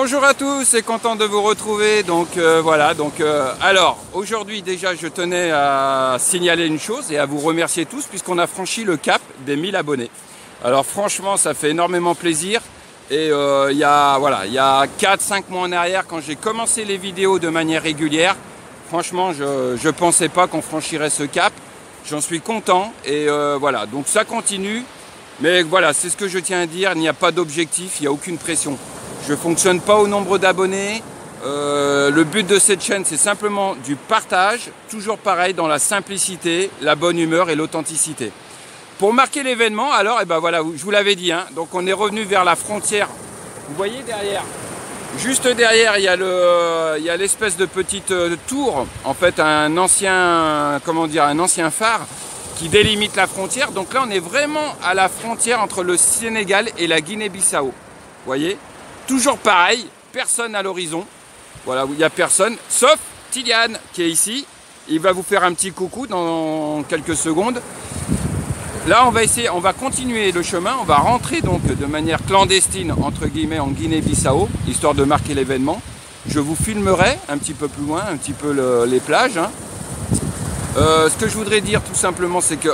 Bonjour à tous, c'est content de vous retrouver. Alors aujourd'hui déjà je tenais à signaler une chose et à vous remercier tous puisqu'on a franchi le cap des 1000 abonnés. Alors franchement ça fait énormément plaisir et il y a 4-5 mois en arrière quand j'ai commencé les vidéos de manière régulière, franchement je pensais pas qu'on franchirait ce cap. J'en suis content et voilà, donc ça continue. Mais voilà, c'est ce que je tiens à dire, il n'y a pas d'objectif, il n'y a aucune pression. Je ne fonctionne pas au nombre d'abonnés. Le but de cette chaîne, c'est simplement du partage, toujours pareil, dans la simplicité, la bonne humeur et l'authenticité. Pour marquer l'événement, alors, je vous l'avais dit, hein, donc on est revenu vers la frontière. Vous voyez derrière, juste derrière, il y a l'espèce de petite tour, en fait, un ancien phare qui délimite la frontière. Donc là, on est vraiment à la frontière entre le Sénégal et la Guinée-Bissau. Vous voyez ? Toujours pareil, personne à l'horizon. Voilà, il n'y a personne, sauf Tidiane qui est ici. Il va vous faire un petit coucou dans quelques secondes. Là, on va continuer le chemin. On va rentrer donc de manière clandestine, entre guillemets, en Guinée-Bissau, histoire de marquer l'événement. Je vous filmerai un petit peu plus loin, un petit peu les plages. Hein. Ce que je voudrais dire tout simplement, c'est que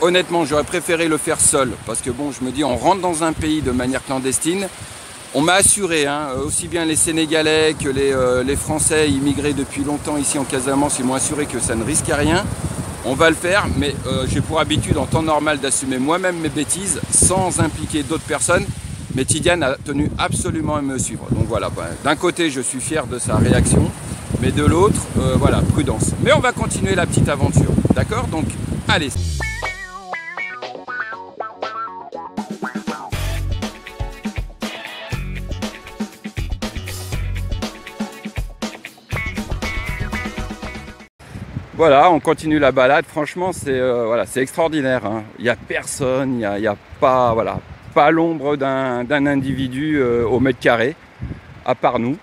honnêtement, j'aurais préféré le faire seul. Parce que bon, je me dis, on rentre dans un pays de manière clandestine. On m'a assuré, hein, aussi bien les Sénégalais que les Français immigrés depuis longtemps ici en Casamance, ils m'ont assuré que ça ne risquait rien. On va le faire, mais j'ai pour habitude en temps normal d'assumer moi-même mes bêtises sans impliquer d'autres personnes. Mais Tidiane a tenu absolument à me suivre. Donc voilà, d'un côté je suis fier de sa réaction, mais de l'autre, voilà, prudence. Mais on va continuer la petite aventure, d'accord? Donc allez. Voilà, on continue la balade. Franchement, c'est extraordinaire. Hein. Il n'y a personne, il n'y a pas, pas l'ombre d'un individu au mètre carré, à part nous.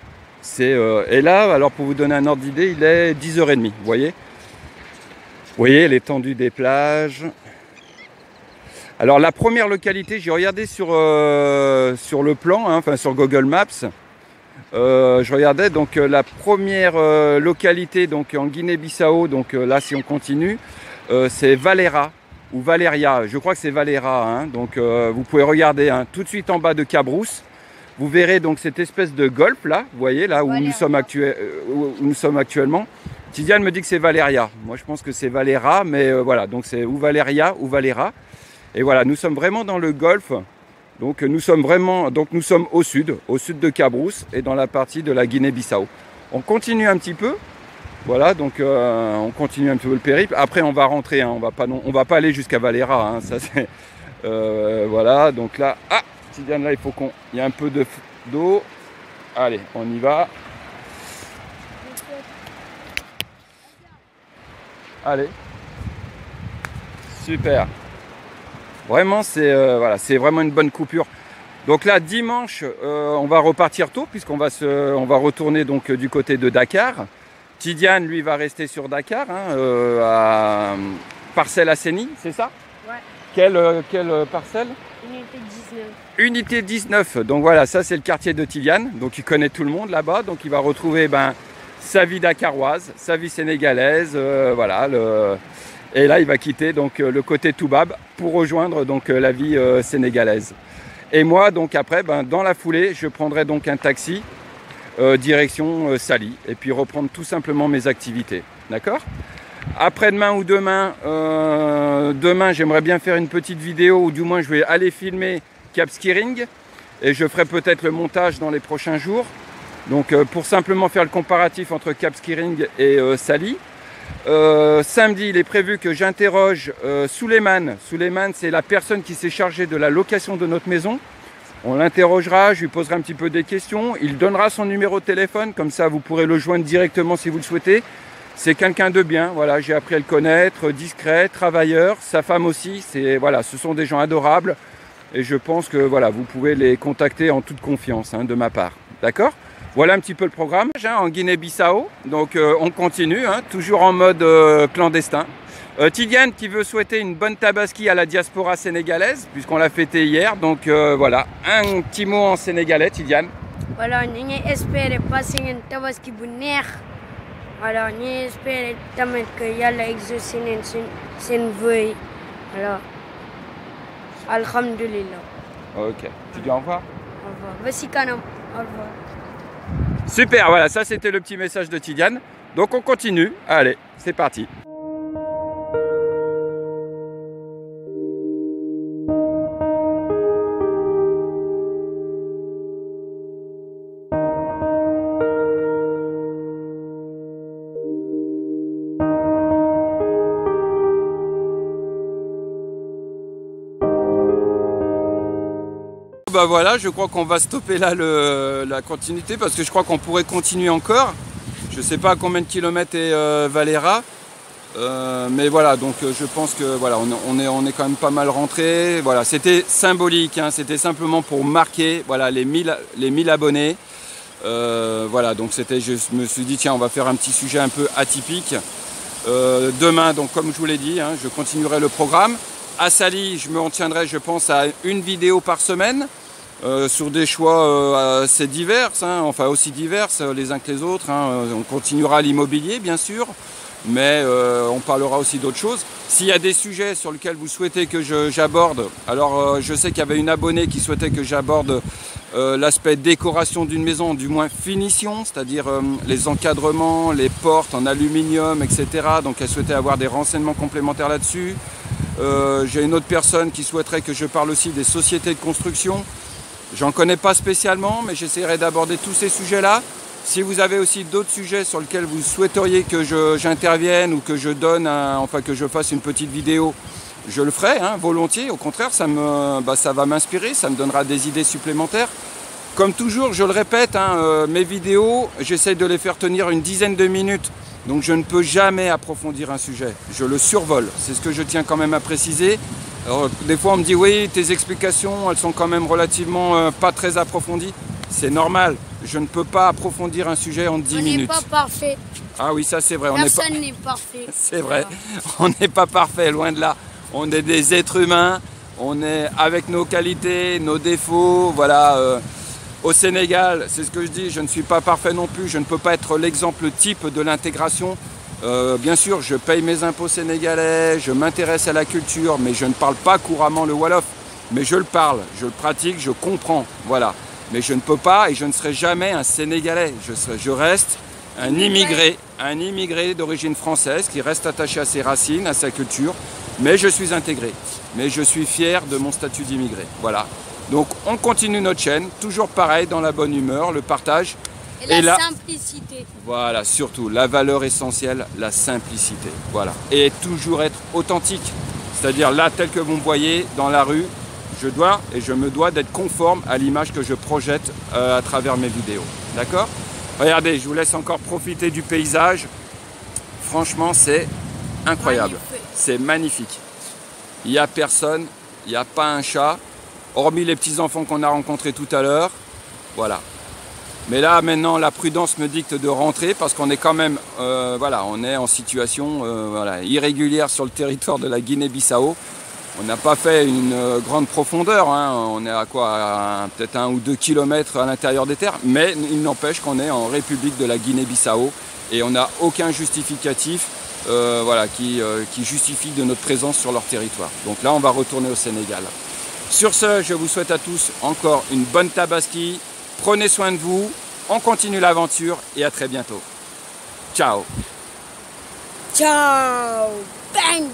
Et là, alors pour vous donner un ordre d'idée, il est 10h30. Vous voyez l'étendue des plages. Alors la première localité, j'ai regardé sur le plan, hein, enfin sur Google Maps. Je regardais donc la première localité donc en Guinée-Bissau, donc là si on continue, c'est Valera ou Valeria, je crois que c'est Valera, hein, donc vous pouvez regarder hein, tout de suite en bas de Cabrousse, vous verrez donc cette espèce de golfe là, vous voyez là où nous sommes actuellement. Tidiane me dit que c'est Valeria, moi je pense que c'est Valera, mais voilà, donc c'est ou Valeria ou Valera, et voilà, nous sommes vraiment dans le golfe. Donc nous sommes au sud de Cabrousse et dans la partie de la Guinée-Bissau. On continue un petit peu, voilà, donc on continue un petit peu le périple. Après on va rentrer, hein, on va pas aller jusqu'à Valera, hein, ça c'est voilà. Donc là, Tidiane, là il y a un peu d'eau. Allez, on y va. Allez, super. Vraiment, c'est vraiment une bonne coupure. Donc là, dimanche, on va repartir tôt puisqu'on va retourner donc du côté de Dakar. Tidiane, lui, va rester sur Dakar, hein, à Parcelles Assainies, c'est ça? Ouais. Quelle parcelle? Unité 19. Unité 19. Donc voilà, ça c'est le quartier de Tidiane. Donc il connaît tout le monde là-bas. Donc il va retrouver sa vie dakaroise, sa vie sénégalaise, voilà. Et là, il va quitter donc le côté Toubab pour rejoindre donc la vie sénégalaise. Et moi, donc après, dans la foulée, je prendrai donc un taxi direction Saly et puis reprendre tout simplement mes activités. D'accord? Après-demain ou demain, j'aimerais bien faire une petite vidéo ou du moins je vais aller filmer Cap Skirring et je ferai peut-être le montage dans les prochains jours. Donc pour simplement faire le comparatif entre Cap Skirring et Saly. Samedi, il est prévu que j'interroge Souleymane. Souleymane, c'est la personne qui s'est chargée de la location de notre maison. On l'interrogera, je lui poserai un petit peu des questions. Il donnera son numéro de téléphone, comme ça vous pourrez le joindre directement si vous le souhaitez. C'est quelqu'un de bien, voilà, j'ai appris à le connaître, discret, travailleur. Sa femme aussi, ce sont des gens adorables. Et je pense que voilà, vous pouvez les contacter en toute confiance de ma part. D'accord ? Voilà un petit peu le programme en Guinée-Bissau. Donc on continue, toujours en mode clandestin. Tidiane qui veut souhaiter une bonne tabaski à la diaspora sénégalaise, puisqu'on l'a fêté hier. Donc voilà, un petit mot en sénégalais, Tidiane. voilà ñu ngi espérer passer ngeen tabaski bu neex voilà ñu ngi espérer tamit que yàlla exaucé leen seen vœu yi voilà alhamdulillah. Ok, tu dis au revoir? Au revoir. Ba si kanam. Au revoir. Super, voilà, ça c'était le petit message de Tidiane. Donc on continue. Allez, c'est parti. Bah voilà, je crois qu'on va stopper là la continuité parce que je crois qu'on pourrait continuer encore. Je sais pas à combien de kilomètres est Valera, mais voilà, donc je pense que voilà, on est quand même pas mal rentré. Voilà, c'était symbolique, hein, c'était simplement pour marquer voilà les 1000 abonnés. Voilà, donc c'était, je me suis dit tiens, on va faire un petit sujet un peu atypique. Demain, donc comme je vous l'ai dit, hein, je continuerai le programme. À Sali, je me en tiendrai, je pense, à une vidéo par semaine. Sur des choix assez divers, hein, enfin aussi divers les uns que les autres. Hein. On continuera l'immobilier bien sûr, mais on parlera aussi d'autres choses. S'il y a des sujets sur lesquels vous souhaitez que j'aborde, alors je sais qu'il y avait une abonnée qui souhaitait que j'aborde l'aspect décoration d'une maison, du moins finition, c'est-à-dire les encadrements, les portes en aluminium, etc. Donc elle souhaitait avoir des renseignements complémentaires là-dessus. J'ai une autre personne qui souhaiterait que je parle aussi des sociétés de construction. J'en connais pas spécialement, mais j'essaierai d'aborder tous ces sujets-là. Si vous avez aussi d'autres sujets sur lesquels vous souhaiteriez que j'intervienne ou que je donne, enfin que je fasse une petite vidéo, je le ferai, hein, volontiers. Au contraire, ça va m'inspirer, ça me donnera des idées supplémentaires. Comme toujours, je le répète, hein, mes vidéos, j'essaie de les faire tenir une dizaine de minutes. Donc je ne peux jamais approfondir un sujet, je le survole. C'est ce que je tiens quand même à préciser. Alors, des fois on me dit oui, tes explications elles sont quand même relativement pas très approfondies. C'est normal, je ne peux pas approfondir un sujet en 10 minutes. On n'est pas parfait. Ah oui, ça c'est vrai. Personne n'est parfait. C'est vrai, on n'est pas parfait, loin de là. On est des êtres humains, on est avec nos qualités, nos défauts, voilà. Au Sénégal, c'est ce que je dis, je ne suis pas parfait non plus, je ne peux pas être l'exemple type de l'intégration. Bien sûr, je paye mes impôts sénégalais, je m'intéresse à la culture, mais je ne parle pas couramment le Wolof. Mais je le parle, je le pratique, je comprends, voilà. Mais je ne peux pas et je ne serai jamais un Sénégalais. Je reste un immigré d'origine française qui reste attaché à ses racines, à sa culture. Mais je suis intégré, mais je suis fier de mon statut d'immigré, voilà. Donc on continue notre chaîne, toujours pareil, dans la bonne humeur, le partage. Et la simplicité. Voilà, surtout, la valeur essentielle, la simplicité. Voilà. Et toujours être authentique. C'est-à-dire là, tel que vous me voyez dans la rue, je me dois d'être conforme à l'image que je projette à travers mes vidéos. D'accord? Regardez, je vous laisse encore profiter du paysage. Franchement, c'est incroyable. C'est magnifique. Il n'y a personne, il n'y a pas un chat. Hormis les petits-enfants qu'on a rencontrés tout à l'heure, voilà. Mais là, maintenant, la prudence me dicte de rentrer parce qu'on est quand même, voilà, on est en situation voilà, irrégulière sur le territoire de la Guinée-Bissau. On n'a pas fait une grande profondeur, hein. On est à quoi, peut-être 1 ou 2 kilomètres à l'intérieur des terres, mais il n'empêche qu'on est en République de la Guinée-Bissau et on n'a aucun justificatif voilà, qui justifie de notre présence sur leur territoire. Donc là, on va retourner au Sénégal. Sur ce, je vous souhaite à tous encore une bonne tabaski. Prenez soin de vous, on continue l'aventure et à très bientôt. Ciao. Ciao. Bang.